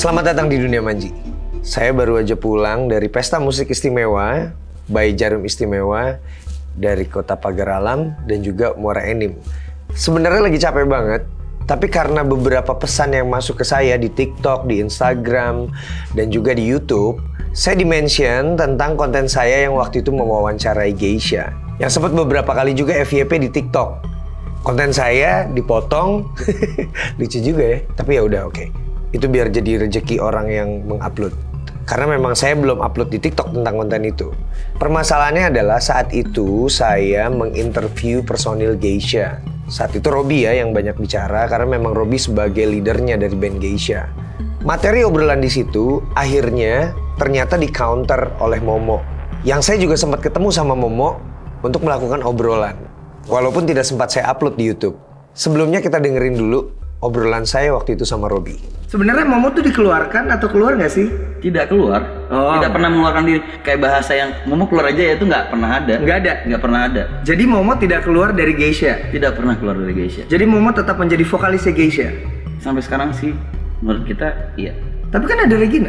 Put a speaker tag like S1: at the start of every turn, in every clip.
S1: Selamat datang di Dunia Manji. Saya baru aja pulang dari pesta musik istimewa by Jarum Istimewa dari Kota Pagar Alam dan juga Muara Enim. Sebenarnya lagi capek banget, tapi karena beberapa pesan yang masuk ke saya di TikTok, di Instagram, dan juga di YouTube, saya di-mention tentang konten saya yang waktu itu mewawancarai geisha, yang sempat beberapa kali juga FYP di TikTok. Konten saya dipotong, lucu juga ya, tapi ya udah oke. Itu biar jadi rezeki orang yang mengupload. Karena memang saya belum upload di TikTok tentang konten itu. Permasalahannya adalah saat itu saya menginterview personil geisha. Saat itu Robby ya yang banyak bicara karena memang Robby sebagai leadernya dari band geisha. Materi obrolan di situ akhirnya ternyata di counter oleh Momo. Yang saya juga sempat ketemu sama Momo untuk melakukan obrolan. Walaupun tidak sempat saya upload di YouTube. Sebelumnya kita dengerin dulu obrolan saya waktu itu sama Robby.
S2: Sebenarnya Momo tuh dikeluarkan atau keluar nggak sih?
S3: Tidak keluar. Tidak pernah mengeluarkan diri. Kayak bahasa yang Momo keluar aja ya itu nggak pernah ada. Nggak pernah ada.
S2: Jadi Momo tidak keluar dari geisha?
S3: Tidak pernah keluar dari geisha.
S2: Jadi Momo tetap menjadi vokalisnya geisha?
S3: Sampai sekarang sih menurut kita iya.
S2: Tapi kan ada Regina?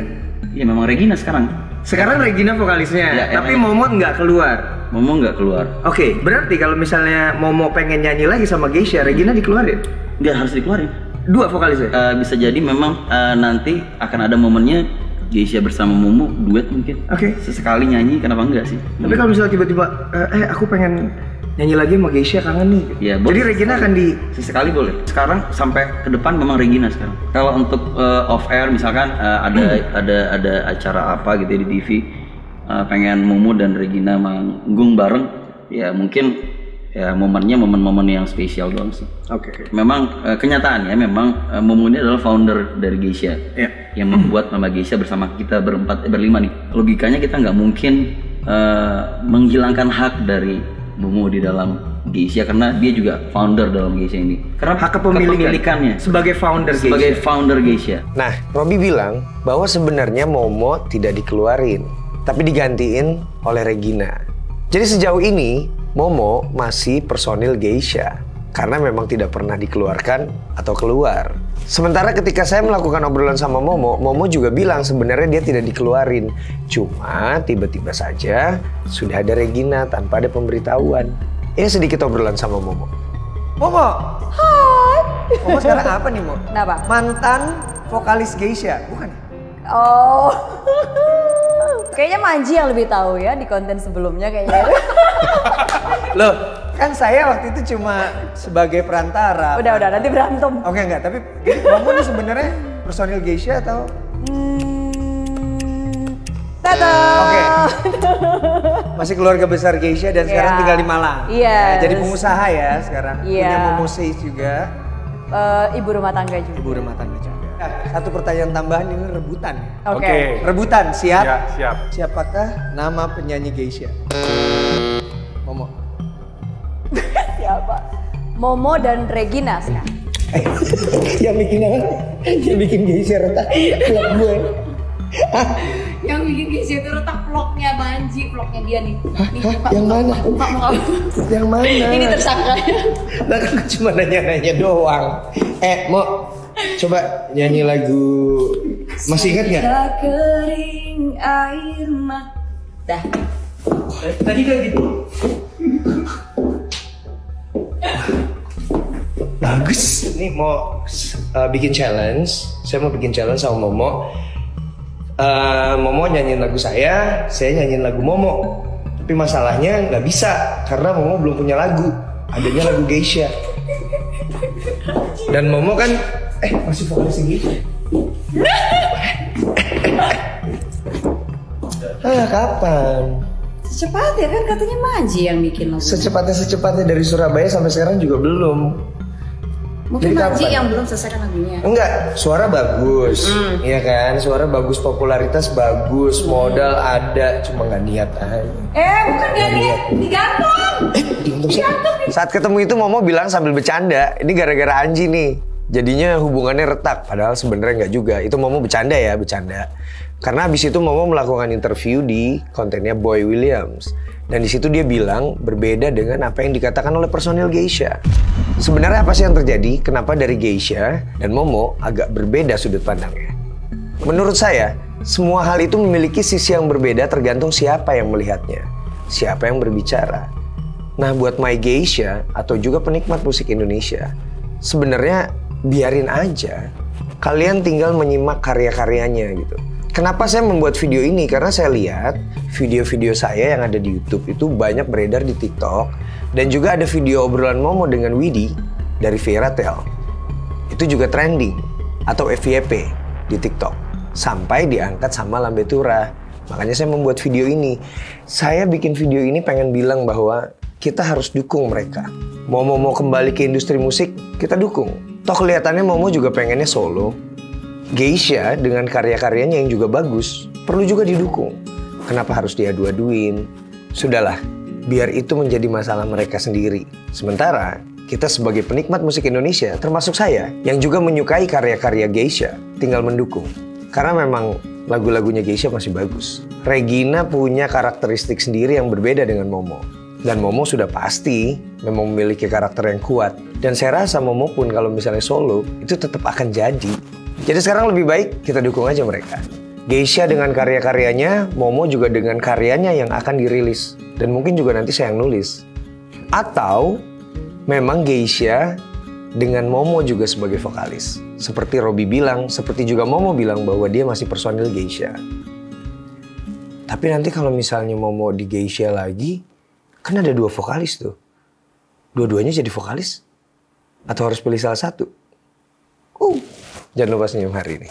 S3: Iya memang Regina sekarang.
S2: Sekarang Regina vokalisnya,
S3: ya,
S2: tapi Momo nggak keluar?
S3: Momo nggak keluar.
S2: Oke, berarti kalau misalnya Momo pengen nyanyi lagi sama geisha, Regina dikeluarin?
S3: Nggak harus dikeluarin.
S2: Dua vokalisnya?
S3: Bisa jadi memang nanti akan ada momennya geisha bersama Momo duet mungkin.
S2: Oke.
S3: Sesekali nyanyi, kenapa enggak sih?
S2: Tapi kalau misalnya tiba-tiba, aku pengen nyanyi lagi sama geisha, kangen nih.
S3: Ya,
S2: jadi Regina akan di...
S3: Sesekali boleh. Sekarang sampai ke depan memang Regina sekarang. Kalau untuk off air misalkan ada acara apa gitu ya di TV, pengen Momo dan Regina manggung bareng, ya mungkin ya momennya momen-momen yang spesial doang sih.
S2: Oke.
S3: Memang kenyataannya memang Momo ini adalah founder dari geisha. Yang membuat nama geisha bersama kita berlima nih. Logikanya kita nggak mungkin menghilangkan hak dari Momo di dalam geisha karena dia juga founder dalam geisha ini. Karena
S2: hak kepemilikannya sebagai founder geisha.
S1: Nah, Robby bilang bahwa sebenarnya Momo tidak dikeluarin, tapi digantiin oleh Regina. Jadi sejauh ini Momo masih personil geisha karena memang tidak pernah dikeluarkan atau keluar. Sementara ketika saya melakukan obrolan sama Momo, Momo juga bilang sebenarnya dia tidak dikeluarin. Cuma tiba-tiba saja sudah ada Regina tanpa ada pemberitahuan. Ini sedikit obrolan sama Momo.
S2: Momo!
S4: Hai!
S2: Momo sekarang apa nih, Mo?
S4: Kenapa?
S2: Mantan vokalis geisha, bukan?
S4: Oh. Kayaknya Manji yang lebih tahu ya di konten sebelumnya kayaknya.
S2: Loh, kan saya waktu itu cuma sebagai perantara.
S4: Udah nanti berantem.
S2: Oke, enggak, tapi Momo ini sebenarnya personil geisha atau?
S4: Tada.
S2: Oke. Masih keluarga besar geisha dan sekarang tinggal di Malang.
S4: Iya.
S2: Jadi pengusaha ya sekarang.
S4: Iya.
S2: Punya Momo Says juga.
S4: Ibu rumah tangga juga.
S2: Ibu rumah tangga juga. Nah, satu pertanyaan tambahan ini rebutan.
S4: Oke.
S2: Rebutan, siap?
S5: Ya, siap.
S2: Siapakah nama penyanyi geisha? Momo.
S4: Siapa? Momo dan Regina sekarang.
S2: Yang bikin apa? Yang bikin geisha retak. Vlog gue.
S6: Yang bikin geisha itu retak vlognya Manji, vlognya dia nih.
S2: Yang mana? Yang mana?
S6: Ini tersangka.
S2: Nah kan cuma nanya-nanya doang. Mo, coba nyanyi lagu. Masih ingat nggak?
S6: Kering air mata.
S2: Tadi kayak gitu. Bagus. Nih mau bikin challenge. Saya mau bikin challenge sama Momo. Momo nyanyiin lagu saya nyanyiin lagu Momo. Tapi masalahnya nggak bisa karena Momo belum punya lagu. Adanya lagu geisha. Dan Momo kan masih vokalis geisha. Kapan?
S6: Secepatnya kan katanya Manji yang bikin lagu.
S2: Secepatnya dari Surabaya sampai sekarang juga belum.
S6: Mungkin Manji yang belum selesaikan lagunya.
S2: Enggak, suara bagus, iya kan? Suara bagus, popularitas bagus, modal ada, cuma nggak niat aja.
S6: Bukan nggak niat, digantung.
S2: Digantung.
S1: Saat ketemu itu Momo bilang sambil bercanda, ini gara-gara Anji nih. Jadinya hubungannya retak, padahal sebenarnya nggak juga. Itu Momo bercanda ya, bercanda. Karena habis itu Momo melakukan interview di kontennya Boy Williams. Dan di situ dia bilang berbeda dengan apa yang dikatakan oleh personil geisha. Sebenarnya apa sih yang terjadi? Kenapa dari geisha dan Momo agak berbeda sudut pandangnya? Menurut saya, semua hal itu memiliki sisi yang berbeda tergantung siapa yang melihatnya, siapa yang berbicara. Nah, buat My Geisha atau juga penikmat musik Indonesia, sebenarnya biarin aja. Kalian tinggal menyimak karya-karyanya gitu. Kenapa saya membuat video ini? Karena saya lihat video-video saya yang ada di YouTube itu banyak beredar di TikTok. Dan juga ada video obrolan Momo dengan Widi dari Vieratel. Itu juga trending atau FYP di TikTok. Sampai diangkat sama Lambe Tura. Makanya saya membuat video ini. Saya bikin video ini pengen bilang bahwa kita harus dukung mereka. Momo mau kembali ke industri musik, kita dukung. Toh kelihatannya Momo juga pengennya solo. Geisha dengan karya-karyanya yang juga bagus, perlu juga didukung. Kenapa harus diadu-aduin? Sudahlah, biar itu menjadi masalah mereka sendiri. Sementara, kita sebagai penikmat musik Indonesia, termasuk saya, yang juga menyukai karya-karya Geisha, tinggal mendukung. Karena memang lagu-lagunya Geisha masih bagus. Regina punya karakteristik sendiri yang berbeda dengan Momo. Dan Momo sudah pasti memang memiliki karakter yang kuat. Dan saya rasa Momo pun kalau misalnya solo, itu tetap akan jadi. Jadi sekarang lebih baik kita dukung aja mereka. Geisha dengan karya-karyanya, Momo juga dengan karyanya yang akan dirilis. Dan mungkin juga nanti saya yang nulis. Atau memang Geisha dengan Momo juga sebagai vokalis. Seperti Robby bilang, seperti juga Momo bilang bahwa dia masih personil Geisha. Tapi nanti kalau misalnya Momo di Geisha lagi, kan ada 2 vokalis tuh. Dua-duanya jadi vokalis? Atau harus pilih salah satu? Jangan lupa senyum hari ini.